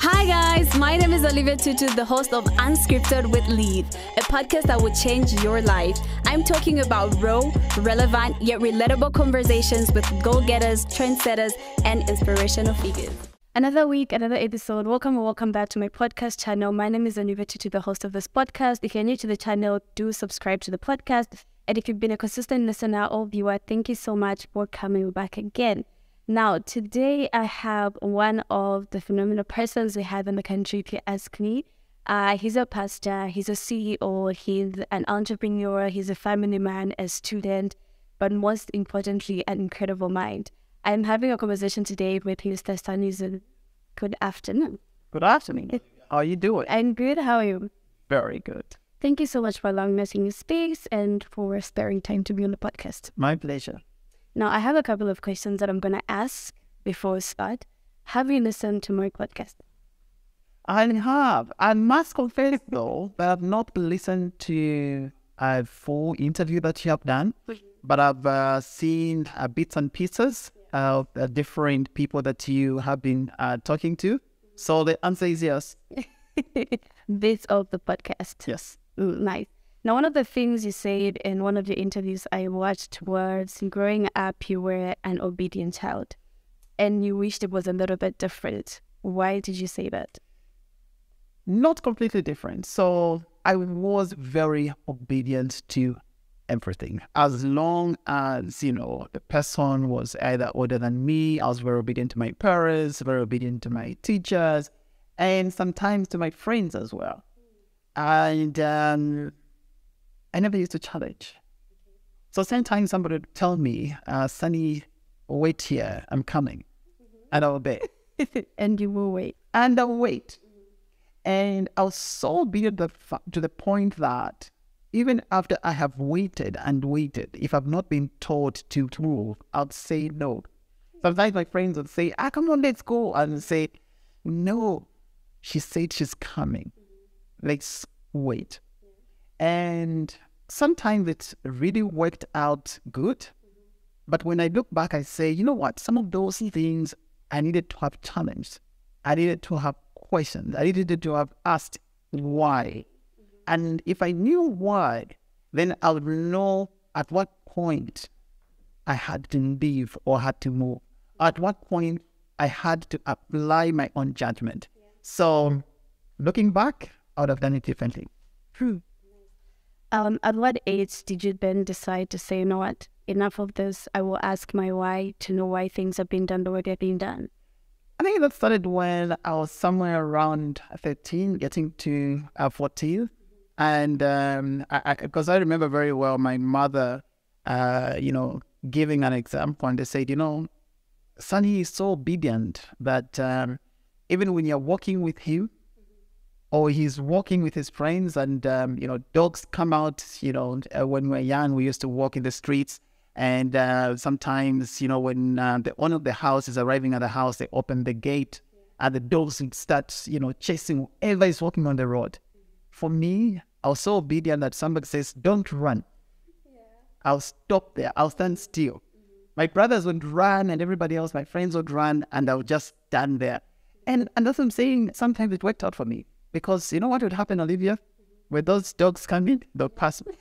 Hi guys, my name is Olivia Tutu, the host of Unscripted with LIV, a podcast that will change your life. I'm talking about raw, relevant, yet relatable conversations with go-getters, trendsetters, and inspirational figures. Another week, another episode. Welcome back to my podcast channel. My name is Olivia Tutu, the host of this podcast. If you're new to the channel, do subscribe to the podcast. And if you've been a consistent listener or viewer, thank you so much for coming back again. Now, today I have one of the phenomenal persons we have in the country, if you ask me. He's a pastor, he's a CEO, he's an entrepreneur, he's a family man, a student, but most importantly, an incredible mind. I'm having a conversation today with Mr Sonny Zulu. Good afternoon. Good afternoon. How are you doing? I'm good. How are you? Very good. Thank you so much for allowing us in your space and for sparing time to be on the podcast. My pleasure. Now, I have a couple of questions that I'm going to ask before we start. Have you listened to my podcast? I have. I must confess, though, that I've not listened to a full interview that you have done, but I've seen bits and pieces of different people that you have been talking to. So the answer is yes. Bits of the podcast. Yes. Nice. Now, one of the things you said in one of your interviews I watched was growing up, you were an obedient child and you wished it was a little bit different. Why did you say that? Not completely different. So I was very obedient to everything. As long as, the person was either older than me, I was very obedient to my parents, very obedient to my teachers, and sometimes to my friends as well. And I never used to challenge. So sometimes somebody would tell me, Sonny, wait here, I'm coming. And I'll obey. And you will wait. And I'll wait. And I was so obedient to the point that even after I have waited and waited, if I've not been told to move, I'll say no. Sometimes my friends would say, come on, let's go. And I'll say, no, she said she's coming. Let's wait. And sometimes it really worked out good. But when I look back, I say, you know what? Some of those things I needed to have challenged. I needed to have questioned. I needed to have asked why. And if I knew why, then I'll know at what point I had to leave or had to move. At what point I had to apply my own judgment. So looking back, I would have done it differently. At what age did you then decide to say, you know what, enough of this, I will ask my why to know why things have been done the way they've been done? I think that started when I was somewhere around 13, getting to 14. And because I remember very well my mother, giving an example, and they said, Sonny is so obedient that even when you're walking with him, or he's walking with his friends and, dogs come out, when we were young, we used to walk in the streets. And sometimes, when the owner of the house is arriving at the house, they open the gate and the dogs would start, chasing whoever is walking on the road. For me, I was so obedient that somebody says, don't run. I'll stop there. I'll stand still. My brothers would run and everybody else, my friends would run, and I would just stand there. And that's what I'm saying. Sometimes it worked out for me. Because you know what would happen, Olivia? When those dogs come in, they'll pass me.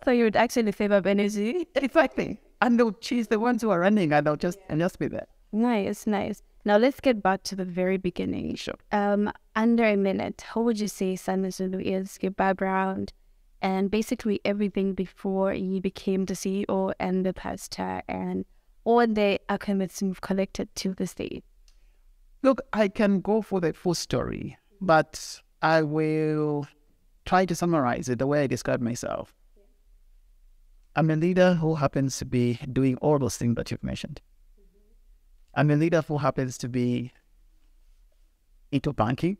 So you would actually favor energy? Exactly. And they'll chase the ones who are running, and they'll just be there. Nice. Now let's get back to the very beginning. Sure. Under a minute, how would you say Sonny Zulu is, your background, and basically everything before you became the CEO and the pastor and all the accolades you've collected to this day? Look, I can go for the full story, but I will try to summarize it the way I describe myself. I'm a leader who happens to be doing all those things that you've mentioned. I'm a leader who happens to be into banking.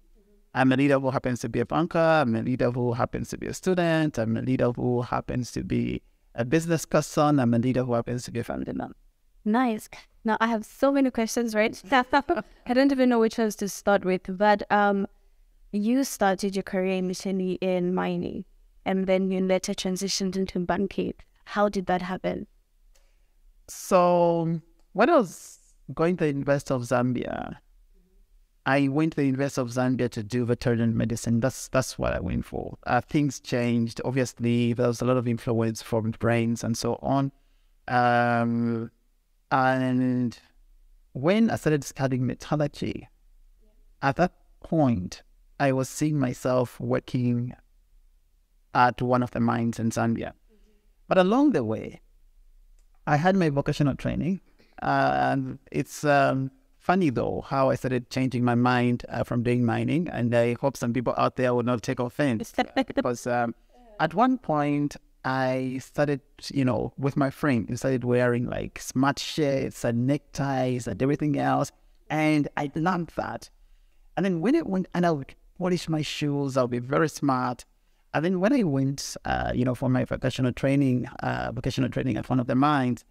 I'm a leader who happens to be a banker. I'm a leader who happens to be a student. I'm a leader who happens to be a business person. I'm a leader who happens to be a family man. Nice. Now, I have so many questions, right? I don't even know which ones to start with, but you started your career initially in mining, and then you later transitioned into banking. How did that happen? So when I was going to the University of Zambia, I went to the University of Zambia to do veterinary medicine. That's what I went for. Things changed. Obviously, there was a lot of influence from brains and so on. And when I started studying metallurgy, at that point, I was seeing myself working at one of the mines in Zambia. But along the way, I had my vocational training. And it's funny, though, how I started changing my mind from doing mining. And I hope some people out there will not take offense. Because at one point, I started, with my friend, I started wearing like smart shirts and neckties and everything else. And I loved that. And then when it went, and I would polish my shoes, I'll be very smart. And then when I went, for my vocational training at one of the mines,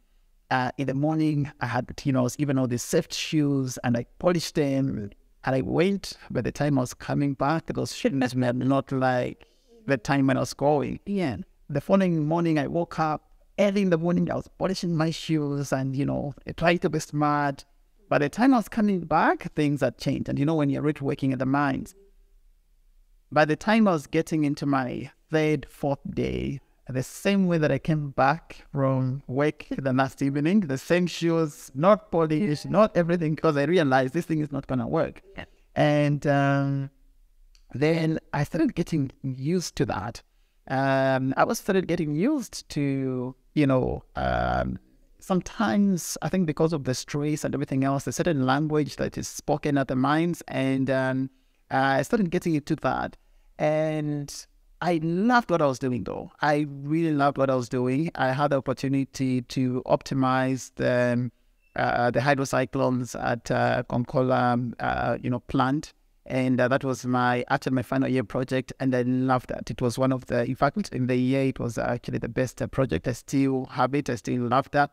in the morning, I had, even all these safety shoes, and I polished them. And I went, by the time I was coming back, those shoes were not like the time when I was going. Yeah. The following morning, I woke up, early in the morning, I was polishing my shoes and, trying to be smart. By the time I was coming back, things had changed. And when you're really working at the mines, by the time I was getting into my third, fourth day, the same way that I came back from work the last evening, the same shoes, not polished, not everything, because I realized this thing is not going to work. Yeah. And then I started getting used to that. I started getting used to, sometimes I think because of the stress and everything else, a certain language that is spoken at the mines, and I started getting into that. And I loved what I was doing, though. I really loved what I was doing. I had the opportunity to optimize the hydrocyclones at Konkola, plant. And that was my final year project, and I loved that. It was one of the, in fact, in the year, it was actually the best project. I still have it. I still love that.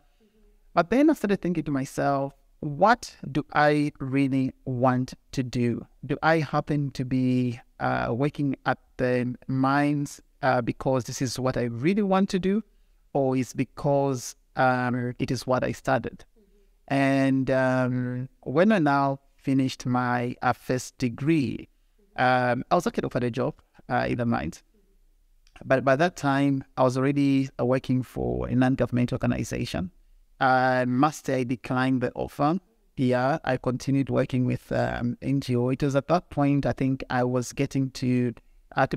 But then I started thinking to myself, what do I really want to do? Do I happen to be working at the mines because this is what I really want to do, or is because it is what I started? And when I now finished my first degree, I was looking for a job in the mines. But by that time, I was already working for a non-governmental organization. I must say I declined the offer. Yeah, I continued working with NGO. It was at that point, I think I was getting to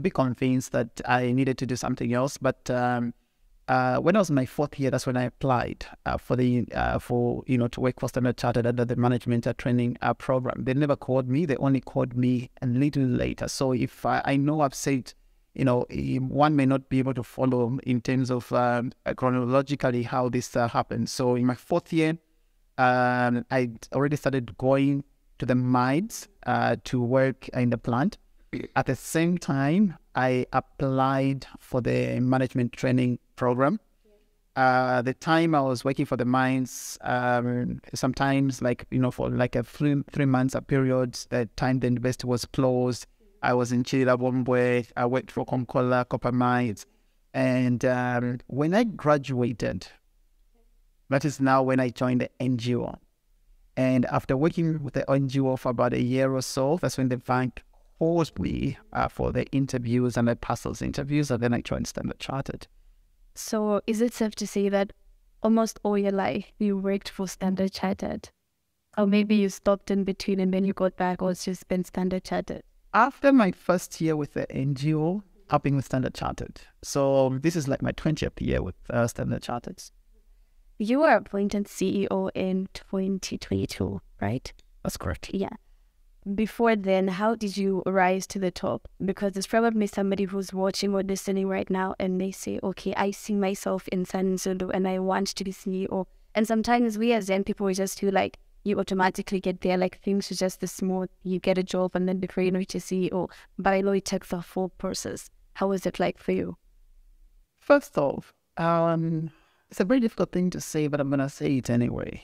be convinced that I needed to do something else. But when I was in my fourth year, that's when I applied to work for Standard Chartered under the management training program. They never called me. They only called me a little later. So if I know I've said, one may not be able to follow in terms of chronologically how this happened. So in my fourth year, I already started going to the mines to work in the plant. At the same time, I applied for the management training program. The time I was working for the mines, sometimes for like a 3 months period, the time the university was closed, I was in Chile. I worked for Konkola Copper Mines. And when I graduated, that is now when I joined the NGO. And after working with the NGO for about a year or so, that's when the bank called me for the interviews, and I passed those interviews, and then I joined Standard Chartered. So is it safe to say that almost all your life you worked for Standard Chartered? Or maybe you stopped in between and then you got back, or it's just been Standard Chartered? After my first year with the NGO, I've been with Standard Chartered. So this is like my 20th year with Standard Chartered. You were appointed CEO in 2022, right? That's correct. Yeah. Before then, how did you rise to the top? Because there's probably somebody who's watching or listening right now and they say, okay, I see myself in Sonny Zulu and I want to be CEO. And sometimes we as young people, we just feel like you automatically get there, like things are just this smooth. You get a job and then before you know it, you're CEO. But I know it takes a full process. How was it like for you? First off, it's a very difficult thing to say, but I'm going to say it anyway.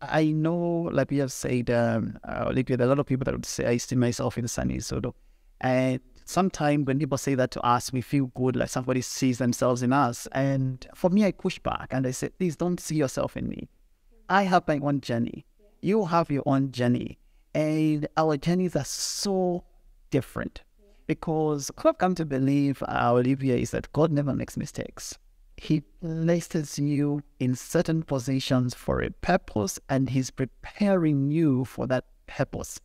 I know, like we have said, like with a lot of people that would say, I see myself in Sonny Zulu. And sometimes when people say that to us, we feel good, like somebody sees themselves in us. And for me, I push back and I say, please don't see yourself in me. I have my own journey. You have your own journey. And our journeys are so different because what I've come to believe, Olivia, is that God never makes mistakes. He places you in certain positions for a purpose, and He's preparing you for that purpose.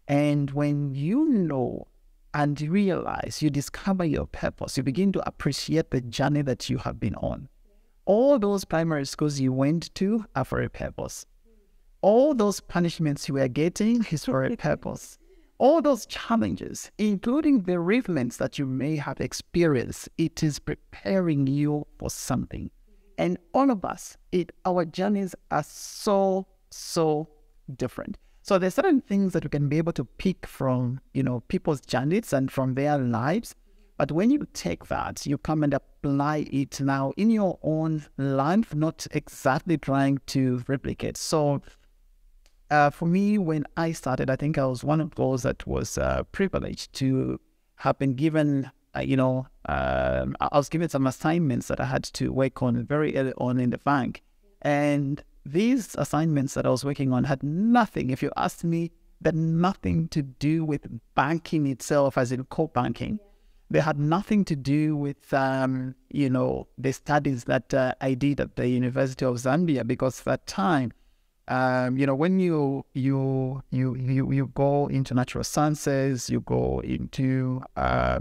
And when you know and realize, you discover your purpose, you begin to appreciate the journey that you have been on. All those primary schools you went to are for a purpose. All those punishments you were getting is for a purpose. All those challenges, including bereavements that you may have experienced, it is preparing you for something. And all of us, our journeys are so different. So there's certain things that we can be able to pick from, people's journeys and from their lives. But when you take that, you come and apply it now in your own life, not exactly trying to replicate. So for me, when I started, I think I was one of those that was privileged to have been given, I was given some assignments that I had to work on very early on in the bank. And these assignments that I was working on had nothing, if you ask me, that nothing to do with banking itself, as in core banking. They had nothing to do with, the studies that I did at the University of Zambia, because at that time, when you go into natural sciences, you go into, I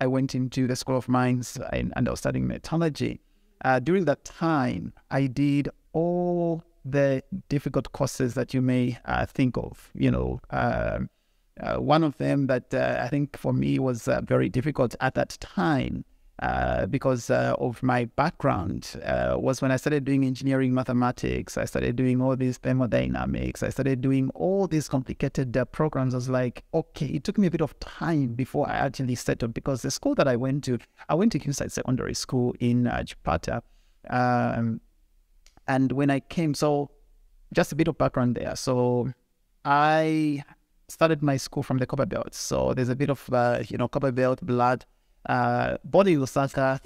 went into the School of Mines and I was studying metallurgy. During that time, I did all the difficult courses that you may think of. One of them that I think for me was very difficult at that time because of my background was when I started doing engineering mathematics. I started doing all these thermodynamics. I started doing all these complicated programs. I was like, okay, it took me a bit of time before I actually settled, because the school that I went to Hillside Secondary School in Jakarta. And when I came, so just a bit of background there. So I started my school from the Copper Belt. So there's a bit of, Copper Belt blood. Born in Lusaka,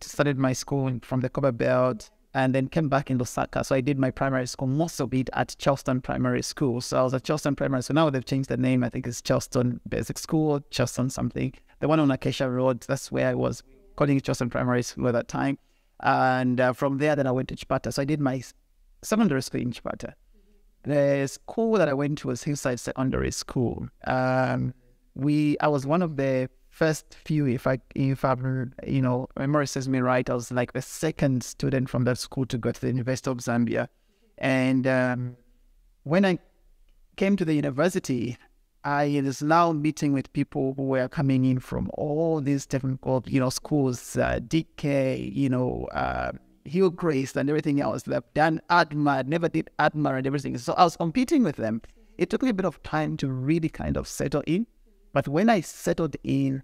started my school from the Copper Belt, and then came back in Lusaka. So I did my primary school, most of it at Charleston Primary School. So I was at Charleston Primary School. Now they've changed the name. I think it's Charleston Basic School, Charleston something. The one on Acacia Road, that's where I was, calling it Charleston Primary School at that time. And from there, then I went to Chipata. So I did my secondary school in Chipata. The school that I went to was Hillside Secondary School. I was one of the first few, if memory serves me right, I was like the second student from that school to go to the University of Zambia. And when I came to the university, I was now meeting with people who were coming in from all these different, schools, DK, Hillcrest and everything else. They've done ADMA, never did ADMA and everything. So I was competing with them. It took me a bit of time to really kind of settle in. But when I settled in,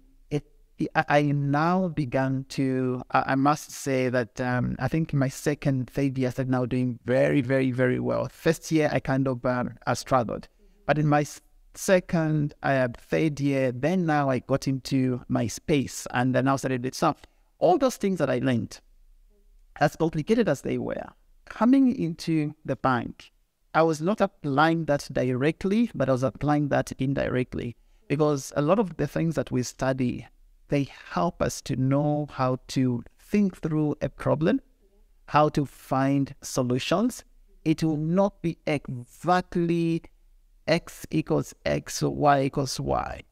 I now began to, I must say that I think in my third year, I started now doing very, very, very well. First year, I kind of struggled. But in my second, third year, then now I got into my space and then now started it. So all those things that I learned, as complicated as they were, coming into the bank, I was not applying that directly, but I was applying that indirectly. Because a lot of the things that we study, they help us to know how to think through a problem, how to find solutions. It will not be exactly X equals X, Y equals Y,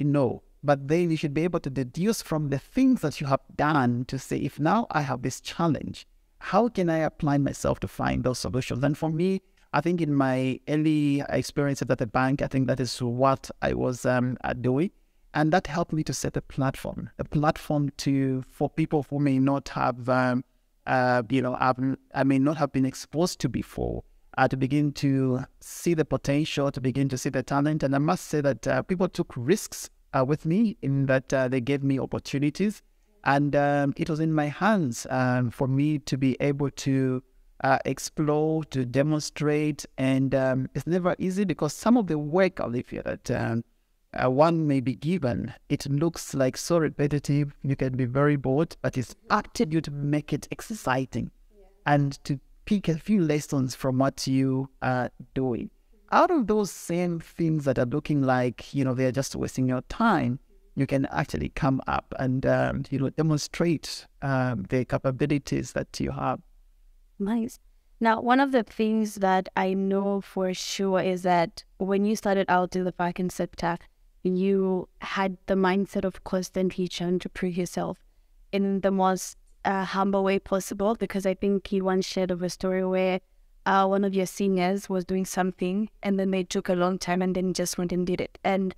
But then you should be able to deduce from the things that you have done to say, if now I have this challenge, how can I apply myself to find those solutions? And for me, I think in my early experiences at the bank, I think that is what I was doing. And that helped me to set a platform for people who may not have, I may not have been exposed to before, to begin to see the potential, to begin to see the talent. And I must say that people took risks with me in that they gave me opportunities. And it was in my hands for me to be able to explore, to demonstrate. And it's never easy because some of the work, Olivia, that one may be given, it looks like so repetitive, you can be very bored, but it's up to you to make it exciting and to pick a few lessons from what you are doing. out of those same things that are looking like, they're just wasting your time, you can actually come up and, demonstrate the capabilities that you have. Nice. Now, one of the things that I know for sure is that when you started out in the banking sector, you had the mindset of constantly trying to prove yourself in the most humble way possible, because I think you once shared of a story where one of your seniors was doing something and then they took a long time and then just went and did it. And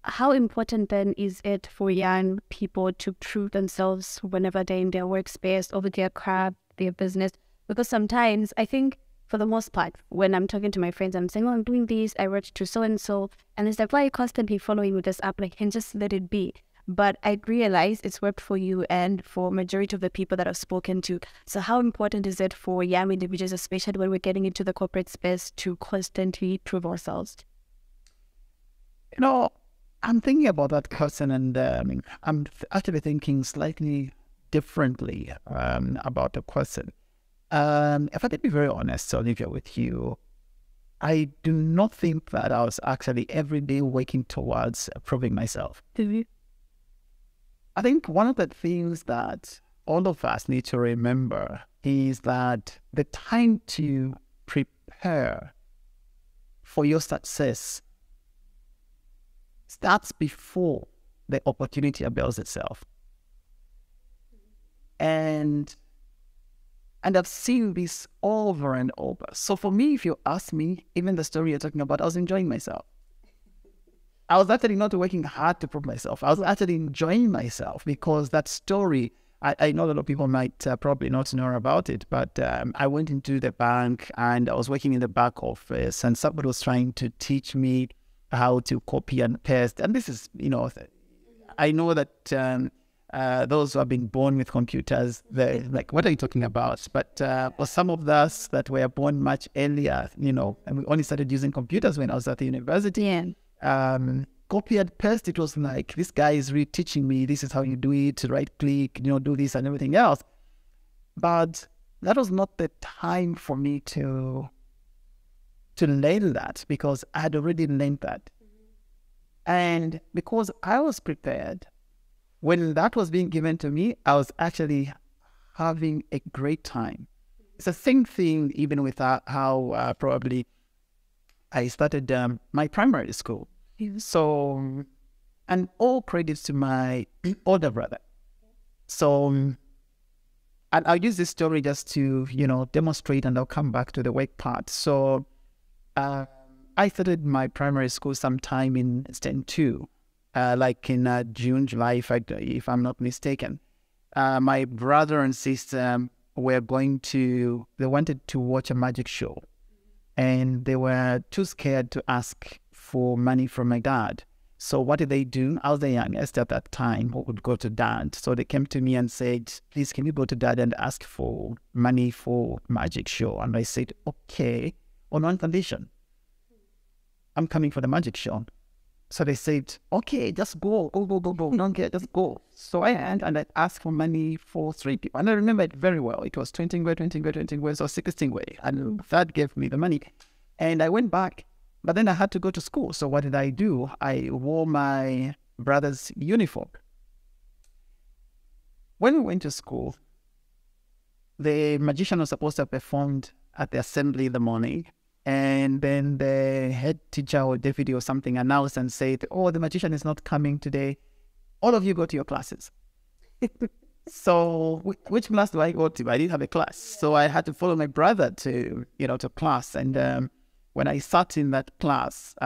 how important then is it for young people to prove themselves whenever they're in their workspace, over their craft, their business? Because sometimes I think for the most part, when I'm talking to my friends, I'm saying, oh, I'm doing this, I wrote to so-and-so, and it's like, why are you constantly following with this app? Like, can just let it be. But I realize it's worked for you and for majority of the people that I've spoken to. So how important is it for young individuals, especially when we're getting into the corporate space, to constantly prove ourselves? I'm thinking about that question, and I'm actually thinking slightly differently about the question. If I can be very honest, Olivia, with you, I do not think that I was actually every day working towards proving myself. I think one of the things that all of us need to remember is that the time to prepare for your success starts before the opportunity avails itself. And I've seen this over and over. So for me, if you ask me, even the story you're talking about, I was enjoying myself. I was actually not working hard to prove myself. I was actually enjoying myself, because that story, I know a lot of people might probably not know about it, but I went into the bank and I was working in the back office, and somebody was trying to teach me how to copy and paste. And this is, I know that those who have been born with computers, they're like, what are you talking about? But for some of us that were born much earlier, and we only started using computers when I was at the university. Yeah. Copy and paste, it was like, this guy is really teaching me, this is how you do it, right click, do this and everything else. But that was not the time for me to learn that, because I had already learned that. And because I was prepared, when that was being given to me, I was actually having a great time. It's the same thing even with how probably I started my primary school. So, and all credits to my older brother. So, and I'll use this story just to, demonstrate, and I'll come back to the work part. So, I started my primary school sometime in Stand 2, like in June, July, if I'm not mistaken. My brother and sister were they wanted to watch a magic show. And they were too scared to ask for money from my dad. So what did they do? I was the youngest at that time who would go to dad. So they came to me and said, please, can you go to dad and ask for money for magic show? And I said, okay, on one condition. I'm coming for the magic show. So they said, okay, just go. Don't care, just go. So I went and I asked for money for 3 people. And I remember it very well. It was 20 ngwe, so 16 ngwe. And that gave me the money. And I went back, but then I had to go to school. So what did I do? I wore my brother's uniform. When we went to school, the magician was supposed to have performed at the assembly in the morning. And then the head teacher or deputy or something announced and said, oh, the magician is not coming today. All of you go to your classes. So which class do I go to? I didn't have a class. So I had to follow my brother to class. And when I sat in that class,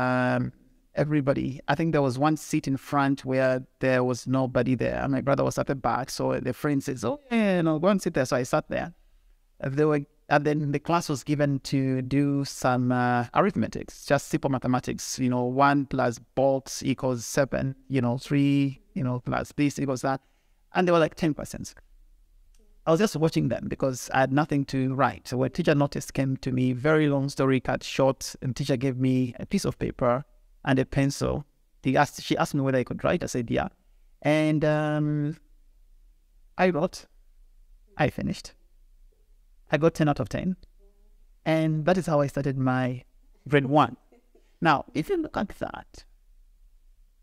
everybody, I think there was one seat in front where there was nobody there. My brother was at the back. So the friend says, oh, yeah, go and sit there. So I sat there. And then the class was given to do some arithmetics, just simple mathematics. 1 plus box equals 7, 3, plus this equals that. And they were like 10%. I was just watching them because I had nothing to write. So when teacher notice came to me, very long story cut short, and teacher gave me a piece of paper and a pencil. She asked me whether I could write. I said, yeah. And I wrote. I finished. I got 10 out of 10. And that is how I started my grade 1. Now, if you look at that,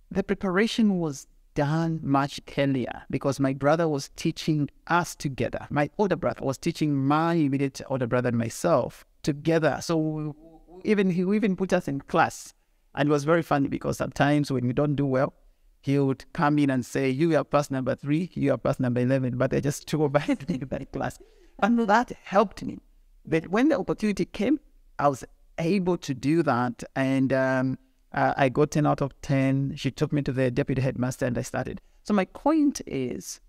the preparation was done much earlier because my brother was teaching us together. My older brother was teaching my immediate older brother and myself together. So he even put us in class. And it was very funny because sometimes when we don't do well, he would come in and say, you are pass number 3, you are pass number 11, but I just threw by that class. And that helped me. But when the opportunity came, I was able to do that. And I got 10 out of 10. She took me to the deputy headmaster and I started. So my point is,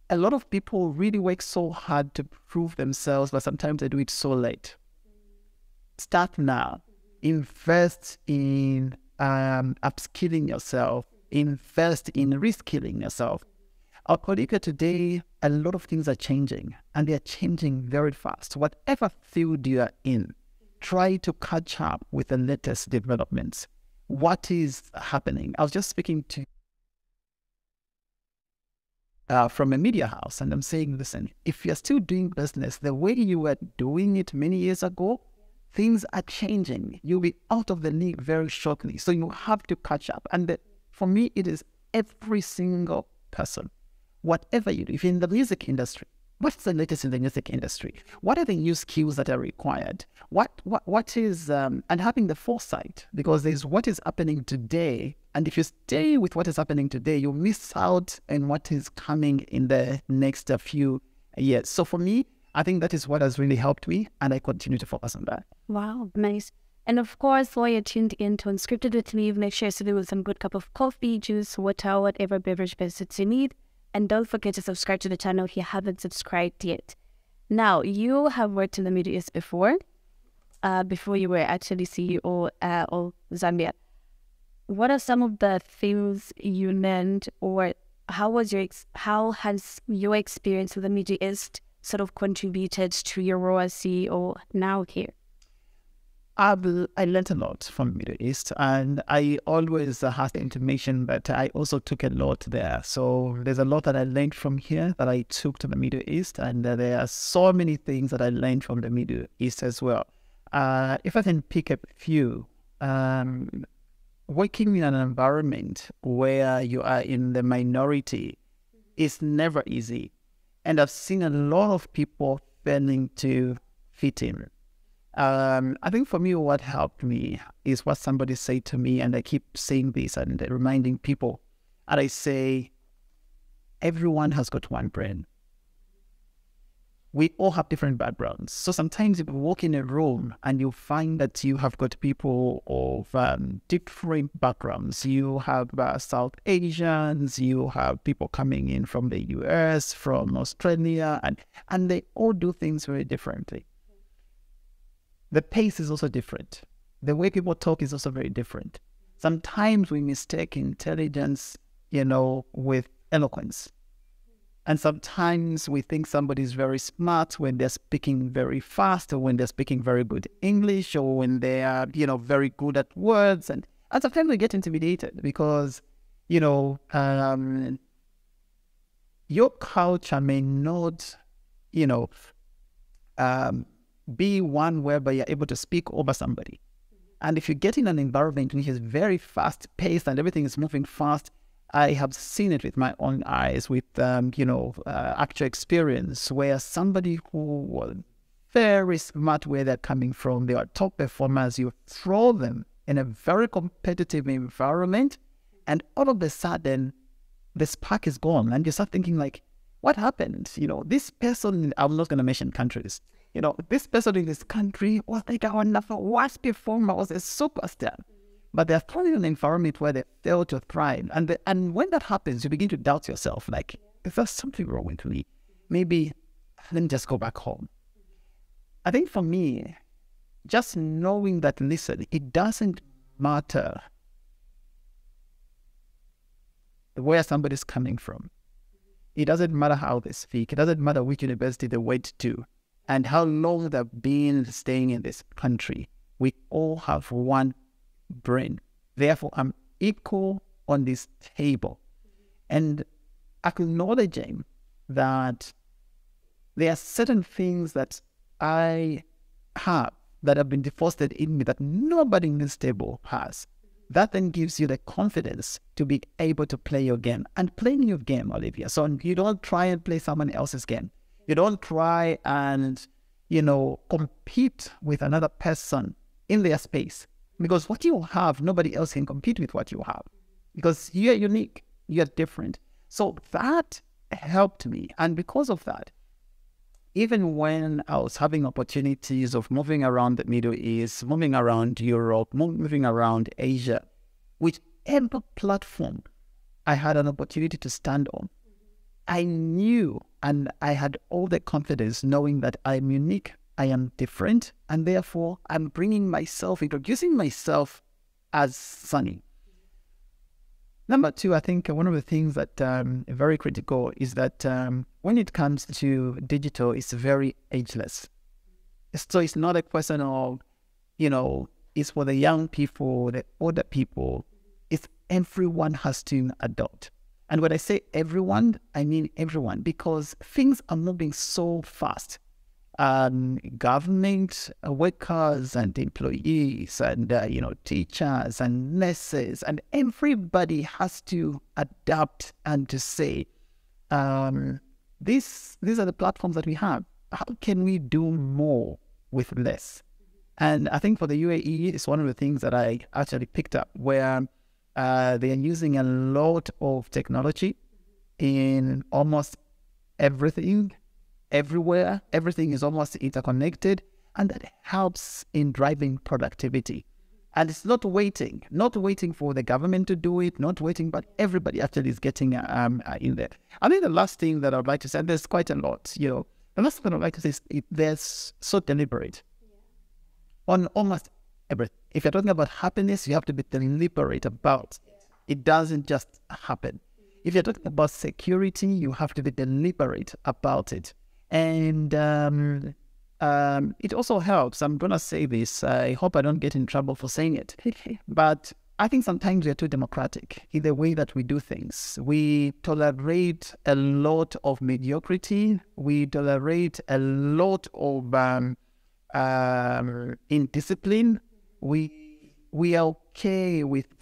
a lot of people really work so hard to prove themselves, but sometimes they do it so late. Start now. Invest in upskilling yourself. Invest in reskilling yourself. Our colleague today, a lot of things are changing, and they are changing very fast. Whatever field you are in, try to catch up with the latest developments. What is happening? I was just speaking to from a media house, and I'm saying, listen, if you're still doing business the way you were doing it many years ago, things are changing. You'll be out of the league very shortly. So you have to catch up. And for me, it is every single person. Whatever you do, if you're in the music industry, what's the latest in the music industry? What are the new skills that are required? What is, and having the foresight, because there's what is happening today. And if you stay with what is happening today, you'll miss out on what is coming in the next few years. So for me, I think that is what has really helped me, and I continue to focus on that. Wow, nice. And of course, while you're tuned in to Unscripted with me, make sure to do with some good cup of coffee, juice, water, whatever beverage benefits you need. And don't forget to subscribe to the channel if you haven't subscribed yet. Now, you have worked in the Middle East before you were actually CEO of Zambia. What are some of the things you learned, or how has your experience with the Middle East sort of contributed to your role as CEO now here? I learned a lot from Middle East, and I always had the intimation that I also took a lot there. So there's a lot that I learned from here that I took to the Middle East, and there are so many things that I learned from the Middle East as well. If I can pick a few, working in an environment where you are in the minority is never easy. And I've seen a lot of people failing to fit in. I think for me, what helped me is what somebody said to me, and I keep saying this and reminding people. And I say, everyone has got one brain. We all have different backgrounds. So sometimes you walk in a room and you find that you have got people of different backgrounds. You have South Asians, you have people coming in from the US, from Australia, and they all do things very differently. The pace is also different. The way people talk is also very different. Sometimes we mistake intelligence, with eloquence. And sometimes we think somebody is very smart when they're speaking very fast, or when they're speaking very good English, or when they are, very good at words. And sometimes we get intimidated because, your culture may not, be one whereby you're able to speak over somebody. And if you get in an environment which is very fast paced and everything is moving fast, I have seen it with my own eyes, with actual experience, where somebody who was very smart where they're coming from, they are top performers, you throw them in a very competitive environment, and all of a sudden, the spark is gone, and you start thinking like, what happened? This person, I'm not going to mention countries, this person in this country was like our number worst performer, was a superstar. But they're thrown in an environment where they fail to thrive. And when that happens, you begin to doubt yourself, like, is there something wrong with me? Maybe let me just go back home. I think for me, just knowing that, listen, it doesn't matter where somebody's coming from. It doesn't matter how they speak. It doesn't matter which university they went to and how long they've been staying in this country. We all have one brain. Therefore, I'm equal on this table. And acknowledging that there are certain things that I have that have been deposited in me that nobody in this table has. That then gives you the confidence to be able to play your game. And playing your game, Olivia, so you don't try and play someone else's game. You don't try and, compete with another person in their space. Because what you have, nobody else can compete with what you have. Because you're unique, you're different. So that helped me. And because of that, even when I was having opportunities of moving around the Middle East, moving around Europe, moving around Asia, whichever platform I had an opportunity to stand on, I knew and I had all the confidence knowing that I'm unique, I am different, and therefore I'm bringing myself, introducing myself as Sonny. Number two, I think one of the things that very critical is that when it comes to digital, it's very ageless. So it's not a question of, it's for the young people, the older people. It's everyone has to adopt. And when I say everyone, I mean everyone, because things are moving so fast. Government workers and employees and teachers and nurses and everybody has to adapt and to say, these are the platforms that we have. How can we do more with less? And I think for the UAE, it's one of the things that I actually picked up where they are using a lot of technology in almost everything. Everywhere, everything is almost interconnected, and that helps in driving productivity. And it's not waiting for the government to do it, but everybody actually is getting in there. I think the last thing that I would like to say, and there's quite a lot, the last thing I'd like to say is they're so deliberate on almost everything. If you're talking about happiness, you have to be deliberate about it. It doesn't just happen. If you're talking about security, you have to be deliberate about it. And it also helps. I'm going to say this. I hope I don't get in trouble for saying it. But I think sometimes we are too democratic in the way that we do things. We tolerate a lot of mediocrity. We tolerate a lot of indiscipline. We are okay with...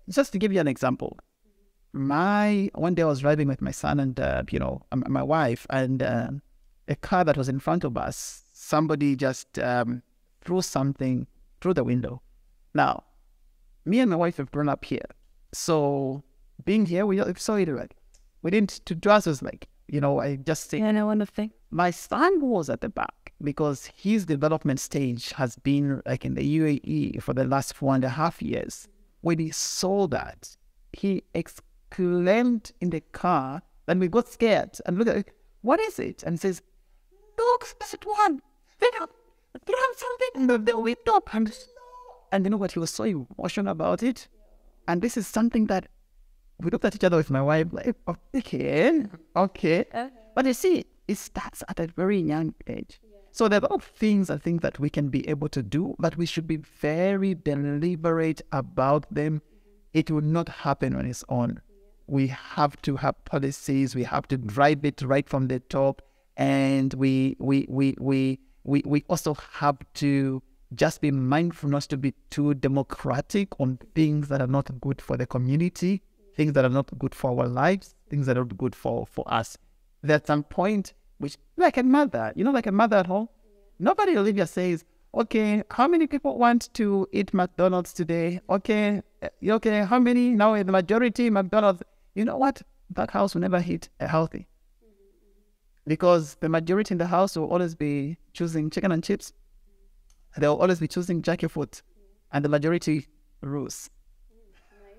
just to give you an example. One day I was driving with my son and, my wife, and a car that was in front of us, somebody just threw something through the window. Now, me and my wife have grown up here. So being here, we saw it like, we didn't, to us, was like, I just say, I want to think. My son was at the back because his development stage has been like in the UAE for the last 4.5 years. When he saw that, he exclaimed in the car, and we got scared and looked at it, what is it? And says, look, that one, they have something in the window. And you know what, he was so emotional about it. And this is something that we looked at each other with my wife like, okay. But you see, it starts at a very young age. So there are a lot of things I think that we can be able to do, but we should be very deliberate about them. It will not happen on its own. We have to have policies. We have to drive it right from the top, and we also have to just be mindful not to be too democratic on things that are not good for the community, things that are not good for our lives, things that are not good for us. There's some point which, like a mother at home, nobody, Olivia, says, okay, how many people want to eat McDonald's today? Okay, how many? Now the majority McDonald's. You know what? That house will never eat healthy. Because the majority in the house will always be choosing chicken and chips. They'll always be choosing jackie food. And the majority rules.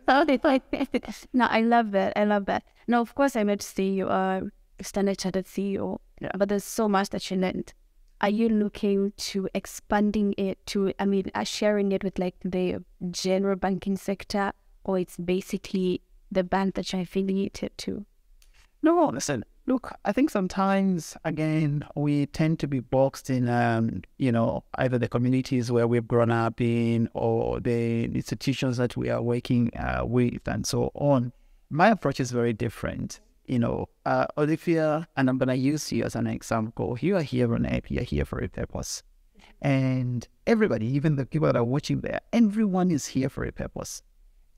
No, I love that. Now, of course, I met to see you are Standard Chartered CEO, but there's so much that you learned. Are you looking to expanding it to, sharing it with like the general banking sector, or it's basically the bank that you're affiliated to? No, listen, look, I think sometimes, again, we tend to be boxed in, either the communities where we've grown up in or the institutions that we are working with and so on. My approach is very different. Olivia, and I'm going to use you as an example. You are here on Ep, you're here for a purpose. And everybody, even the people that are watching there, everyone is here for a purpose.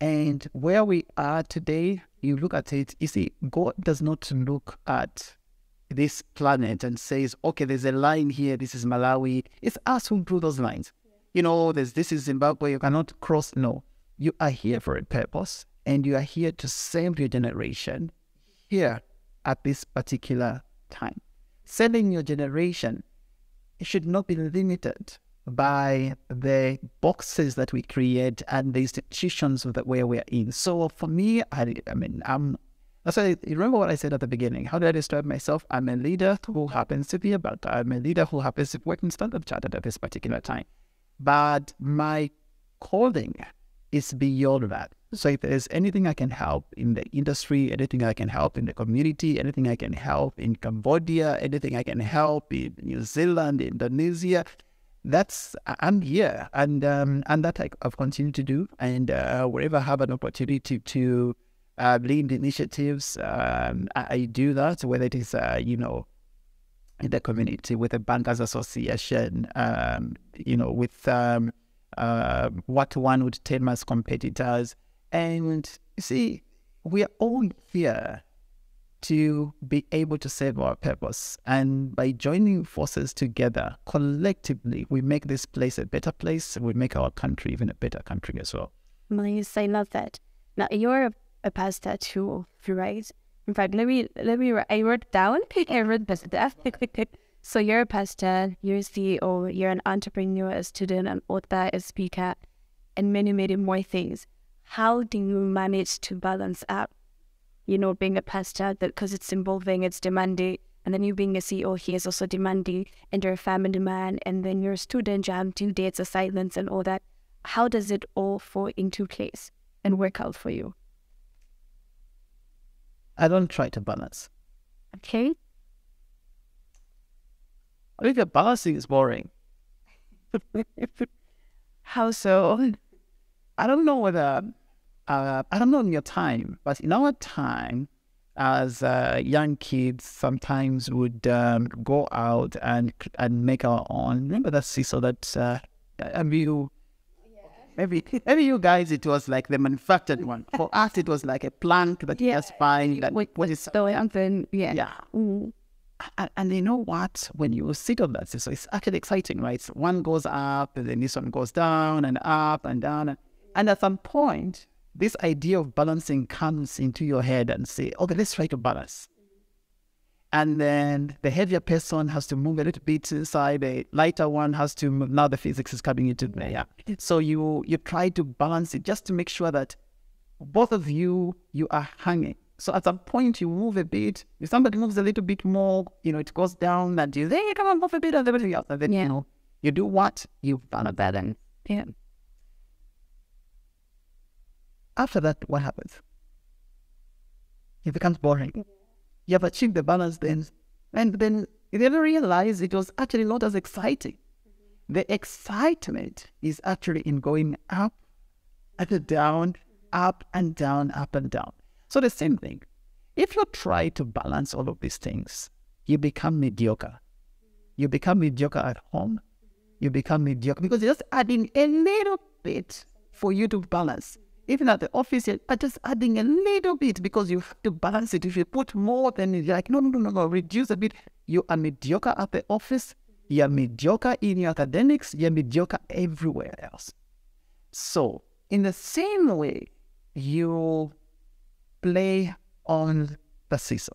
And where we are today, you look at it, you see, God does not look at this planet and says, okay, there's a line here, this is Malawi. It's us who drew those lines. You know, this is Zimbabwe, you cannot cross. No, you are here for a purpose, and you are here to save your generation here at this particular time. Saving your generation, it should not be limited by the boxes that we create and the institutions that where we are in. So for me, that's why you remember what I said at the beginning. How did I describe myself? I'm a leader who happens to be a banker. I'm a leader who happens to work in Standard Chartered at this particular time. But my calling is beyond that. So if there's anything I can help in the industry, anything I can help in the community, anything I can help in Cambodia, anything I can help in New Zealand, Indonesia, I'm here, and that I've continued to do. And wherever I have an opportunity to lead initiatives, I do that. Whether it is in the community with the Bankers Association, with what one would term as competitors. And you see, we are all here to be able to serve our purpose. And by joining forces together, collectively, we make this place a better place. We make our country even a better country as well. Nice, I love that. Now, you're a pastor too, right? In fact, I wrote down, I wrote that. So you're a pastor, you're a CEO, you're an entrepreneur, a student, an author, a speaker, and many, many more things. How do you manage to balance out, being a pastor, because it's involving, it's demanding, and then you being a CEO here is also demanding, and you're a family man, and then you're a student, you have due dates, assignments, and all that. How does it all fall into place and work out for you? I don't try to balance. Okay. I think the balancing is boring. How so? I don't know whether, I don't know in your time, but in our time, as young kids, sometimes would go out and make our own. Remember that seesaw that maybe you guys, it was like the manufactured one. For us, it was like a plank that you just find. What is something? Yeah. Mm. And you know what? When you sit on that seesaw, it's actually exciting, right? So one goes up, and then this one goes down and up and down. And at some point, this idea of balancing comes into your head and say, okay, let's try to balance. And then the heavier person has to move a little bit inside, the lighter one has to move. Now the physics is coming into play. Yeah. So you try to balance it just to make sure that both of you are hanging. So at some point you move a bit. If somebody moves a little bit more, it goes down, and you say, hey, come on, move a bit, and everything else. And then, you do what? You balance. Yeah. After that, what happens? It becomes boring. You have achieved the balance then, and then you never realize it was actually not as exciting. The excitement is actually in going up and down, up and down, up and down. So the same thing. If you try to balance all of these things, you become mediocre. You become mediocre at home. You become mediocre because you're just adding a little bit for you to balance. Even at the office, you're just adding a little bit because you have to balance it. If you put more, then you're like, no, reduce a bit. You are mediocre at the office. You're mediocre in your academics. You're mediocre everywhere else. So, in the same way, you play on the seesaw.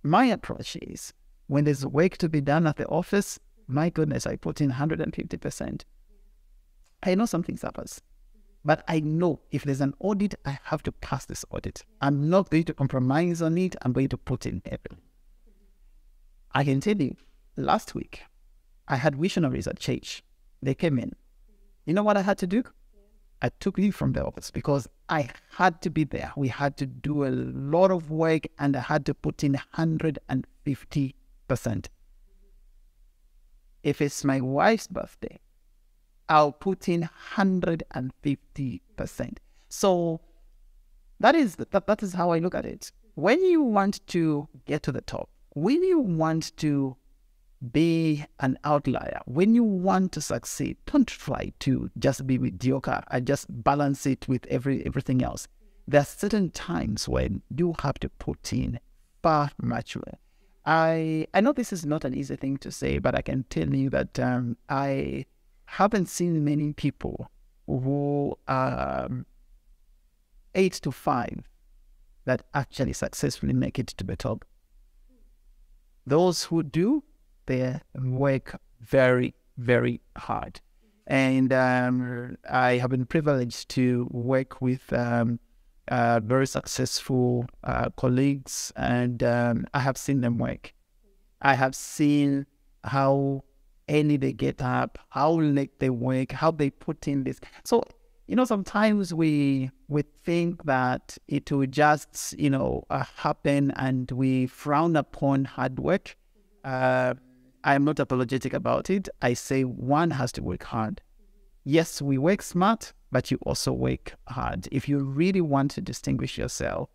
My approach is, when there's work to be done at the office, my goodness, I put in 150%. I know something suffers. But I know if there's an audit, I have to pass this audit. I'm not going to compromise on it. I'm going to put in everything. I can tell you, last week, I had visionaries at church. They came in. You know what I had to do? I took leave from the office because I had to be there. We had to do a lot of work, and I had to put in 150%. If it's my wife's birthday, I'll put in 150%. So that is how I look at it. When you want to get to the top, when you want to be an outlier. When you want to succeed, don't try to just be mediocre and just balance it with everything else. There are certain times when you have to put in far much more. I know this is not an easy thing to say, but I can tell you that I haven't seen many people who are 8 to 5 that actually successfully make it to the top. Those who do, they work very, very hard. And I have been privileged to work with very successful colleagues, and I have seen them work. I have seen how early they get up, how late they work, how they put in this. So, sometimes we think that it will just, happen, and we frown upon hard work. I'm not apologetic about it. I say one has to work hard. Yes, we work smart, but you also work hard. If you really want to distinguish yourself,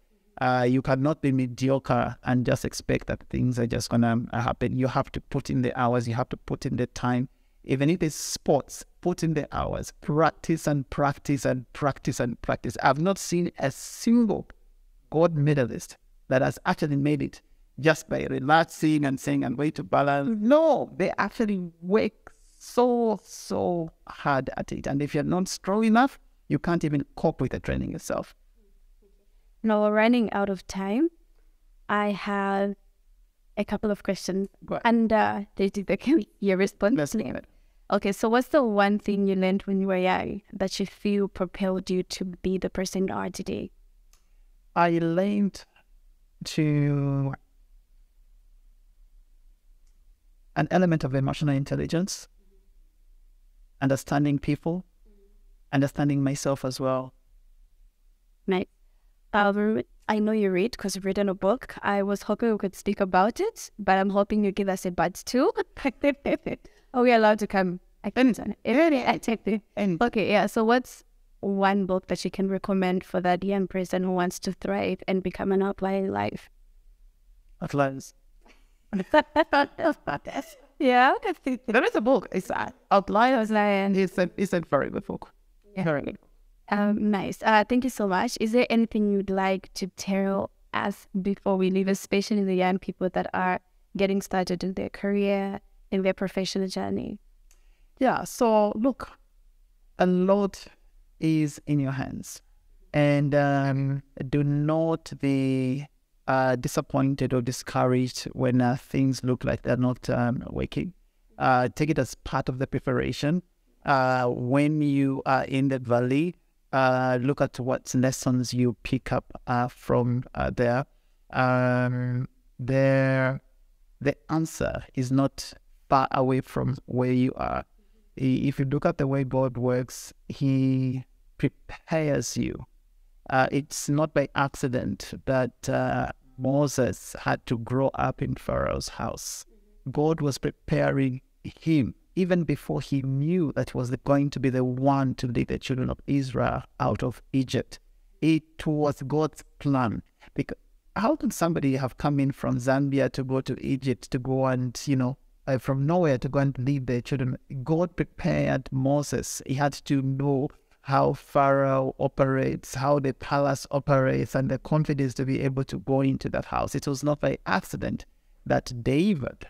you cannot be mediocre and just expect that things are just going to happen. You have to put in the hours. You have to put in the time. Even if it's sports, put in the hours. Practice and practice and practice and practice. I've not seen a single gold medalist that has actually made it just by relaxing and saying, I'm going to balance. No, they actually work so hard at it. And if you're not strong enough, you can't even cope with the training yourself. Now we're running out of time. I have a couple of questions. And your response. Let's leave it. Okay, so what's the one thing you learned when you were young that you feel propelled you to be the person you are today? I learned an element of emotional intelligence, understanding people, understanding myself as well. Nice. I know you read because you've written a book. I was hoping we could speak about it, but I'm hoping you give us a but too. Are we allowed to come? Okay, yeah. So what's one book that you can recommend for that young person who wants to thrive and become an outlier in life? Outliers. Yeah. There is a book. It's Outliers. It's a very good book. Yeah. Very good. Nice. Thank you so much. Is there anything you'd like to tell us before we leave, especially the young people that are getting started in their career, in their professional journey? Yeah, so look, a lot is in your hands. And do not be disappointed or discouraged when things look like they're not working. Take it as part of the preparation. When you are in the valley, look at what lessons you pick up from there. The answer is not far away from where you are. If you look at the way God works, He prepares you. It's not by accident that Moses had to grow up in Pharaoh's house. God was preparing him even before he knew that he was going to be the one to lead the children of Israel out of Egypt. It was God's plan. Because how can somebody have come in from Zambia to go to Egypt to go and, from nowhere to go and lead their children? God prepared Moses. He had to know how Pharaoh operates, how the palace operates, and the confidence to be able to go into that house. It was not by accident that David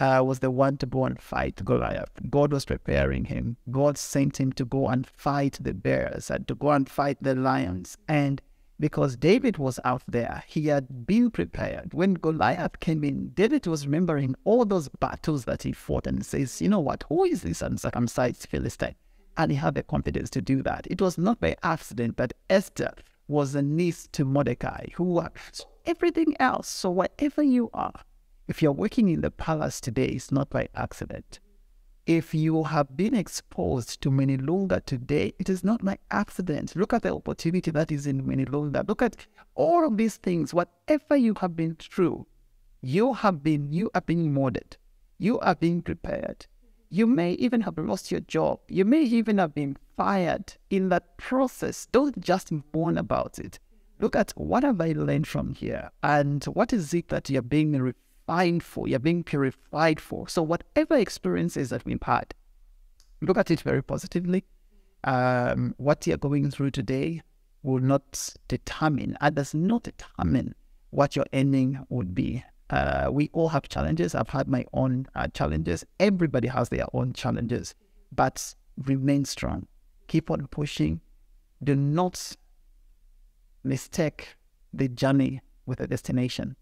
was the one to go and fight Goliath. God was preparing him. God sent him to go and fight the bears and to go and fight the lions. And because David was out there, he had been prepared. When Goliath came in, David was remembering all those battles that he fought and says, you know what, who is this uncircumcised Philistine? And he had the confidence to do that. It was not by accident that Esther was a niece to Mordecai, who everything else. So wherever you are, if you're working in the palace today, it's not by accident. If you have been exposed to Menilunga today, it is not by accident. Look at the opportunity that is in Menilunga. Look at all of these things. Whatever you have been through, you are being molded. You are being prepared. You may even have lost your job. You may even have been fired. In that process, don't just mourn about it. Look at what have I learned from here, and what is it that you're being refined for, you're being purified for. So whatever experiences that we've had, look at it very positively. What you're going through today will not determine, and does not determine what your ending would be. We all have challenges. I've had my own challenges. Everybody has their own challenges, but remain strong. Keep on pushing. Do not mistake the journey with a destination.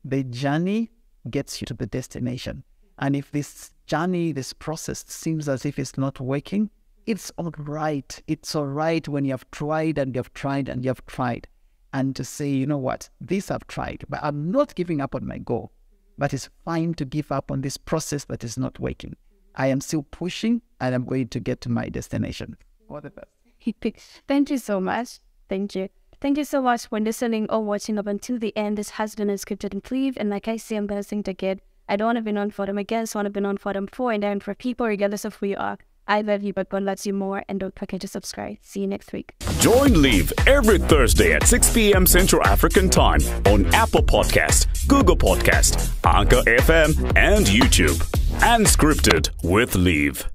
The journey gets you to the destination. And if this journey, this process seems as if it's not working, it's all right. It's all right when you have tried and you've tried and you've tried. And to say, you know what, this I've tried, but I'm not giving up on my goal. But it's fine to give up on this process that is not working. I am still pushing and I'm going to get to my destination. All the best. Thank you so much. Thank you. Thank you so much for listening or watching up until the end. This has been Unscripted and Leave. And like I say, I'm going to sing again. I don't want to be known for them again, so I want to be known for them for and then for people, regardless of who you are. I love you, but God loves you more. And don't forget to subscribe. See you next week. Join LIV every Thursday at 6 p.m. Central African Time on Apple Podcast, Google Podcast, Anchor FM, and YouTube. Unscripted with LIV.